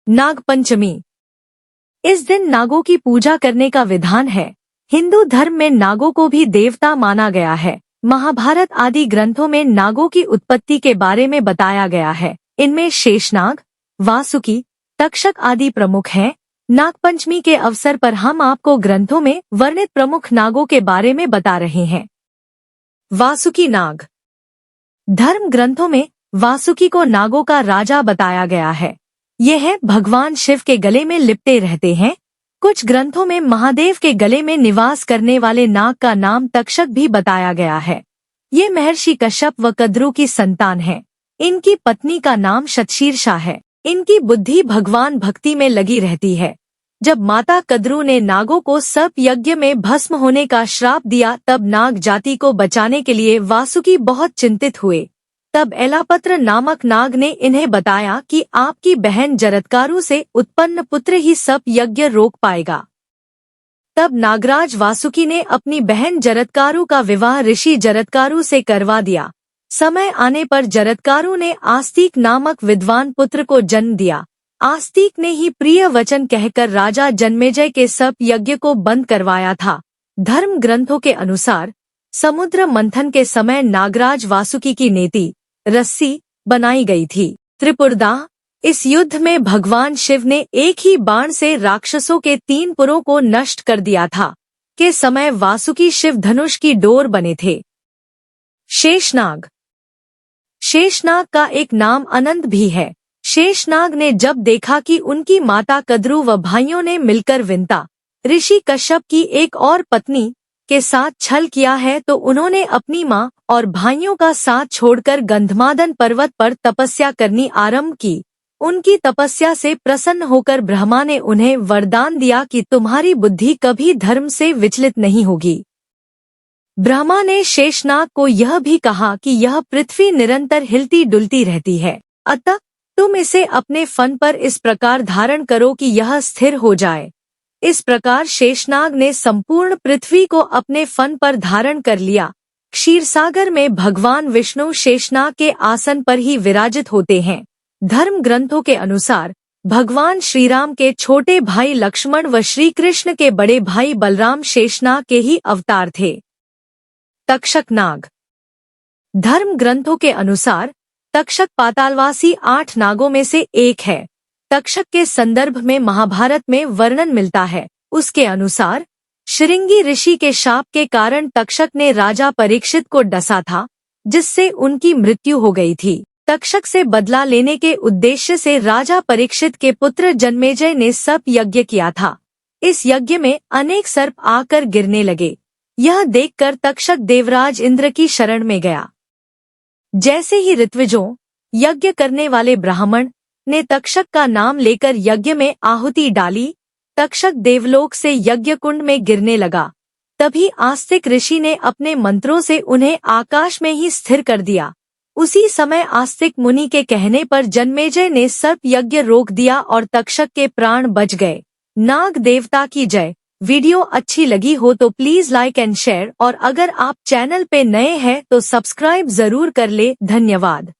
नागपंचमी। इस दिन नागों की पूजा करने का विधान है। हिंदू धर्म में नागों को भी देवता माना गया है। महाभारत आदि ग्रंथों में नागों की उत्पत्ति के बारे में बताया गया है। इनमें शेषनाग, वासुकी, तक्षक आदि प्रमुख हैं। नागपंचमी के अवसर पर हम आपको ग्रंथों में वर्णित प्रमुख नागों के बारे में बता रहे हैं। वासुकी नाग। धर्म ग्रंथों में वासुकी को नागों का राजा बताया गया है। यह भगवान शिव के गले में लिपटे रहते हैं। कुछ ग्रंथों में महादेव के गले में निवास करने वाले नाग का नाम तक्षक भी बताया गया है। ये महर्षि कश्यप व कद्रु की संतान है। इनकी पत्नी का नाम शतशीर्षा है। इनकी बुद्धि भगवान भक्ति में लगी रहती है। जब माता कद्रु ने नागों को सर्प यज्ञ में भस्म होने का श्राप दिया, तब नाग जाति को बचाने के लिए वासुकी बहुत चिंतित हुए। तब एलापत्र नामक नाग ने इन्हें बताया कि आपकी बहन जरत्कारु से उत्पन्न पुत्र ही सर्प यज्ञ रोक पाएगा। तब नागराज वासुकी ने अपनी बहन जरत्कारु का विवाह ऋषि जरत्कारु से करवा दिया। समय आने पर जरत्कारु ने आस्तिक नामक विद्वान पुत्र को जन्म दिया। आस्तिक ने ही प्रिय वचन कहकर राजा जन्मेजय के सर्प यज्ञ को बंद करवाया था। धर्म ग्रंथों के अनुसार समुद्र मंथन के समय नागराज वासुकी की नेति रस्सी बनाई गई थी। त्रिपुरदाह। इस युद्ध में भगवान शिव ने एक ही बाण से राक्षसों के 3 पुरों को नष्ट कर दिया था। के समय वासुकी शिव धनुष की डोर बने थे। शेषनाग। शेषनाग का एक नाम अनंत भी है। शेषनाग ने जब देखा कि उनकी माता कद्रु व भाइयों ने मिलकर विंता ऋषि कश्यप की एक और पत्नी के साथ छल किया है, तो उन्होंने अपनी मां और भाइयों का साथ छोड़कर गंधमादन पर्वत पर तपस्या करनी आरंभ की। उनकी तपस्या से प्रसन्न होकर ब्रह्मा ने उन्हें वरदान दिया कि तुम्हारी बुद्धि कभी धर्म से विचलित नहीं होगी। ब्रह्मा ने शेषनाग को यह भी कहा कि यह पृथ्वी निरंतर हिलती डुलती रहती है, अतः तुम इसे अपने फन पर इस प्रकार धारण करो कि यह स्थिर हो जाए। इस प्रकार शेषनाग ने संपूर्ण पृथ्वी को अपने फन पर धारण कर लिया। क्षीरसागर में भगवान विष्णु शेषनाग के आसन पर ही विराजित होते हैं। धर्म ग्रंथों के अनुसार भगवान श्रीराम के छोटे भाई लक्ष्मण व श्री कृष्ण के बड़े भाई बलराम शेषनाग के ही अवतार थे। तक्षक नाग। धर्म ग्रंथों के अनुसार तक्षक पातालवासी 8 नागों में से एक है। तक्षक के संदर्भ में महाभारत में वर्णन मिलता है। उसके अनुसार श्रृंगी ऋषि के शाप के कारण तक्षक ने राजा परीक्षित को डसा था, जिससे उनकी मृत्यु हो गई थी। तक्षक से बदला लेने के उद्देश्य से राजा परीक्षित के पुत्र जन्मेजय ने सर्प यज्ञ किया था। इस यज्ञ में अनेक सर्प आकर गिरने लगे। यह देखकर तक्षक देवराज इंद्र की शरण में गया। जैसे ही ऋत्विजों, यज्ञ करने वाले ब्राह्मण ने तक्षक का नाम लेकर यज्ञ में आहुति डाली, तक्षक देवलोक से यज्ञ कुंड में गिरने लगा। तभी आस्तिक ऋषि ने अपने मंत्रों से उन्हें आकाश में ही स्थिर कर दिया। उसी समय आस्तिक मुनि के कहने पर जन्मेजय ने सर्प यज्ञ रोक दिया और तक्षक के प्राण बच गए। नाग देवता की जय। वीडियो अच्छी लगी हो तो प्लीज लाइक एंड शेयर, और अगर आप चैनल पे नए हैं तो सब्सक्राइब जरूर कर ले। धन्यवाद।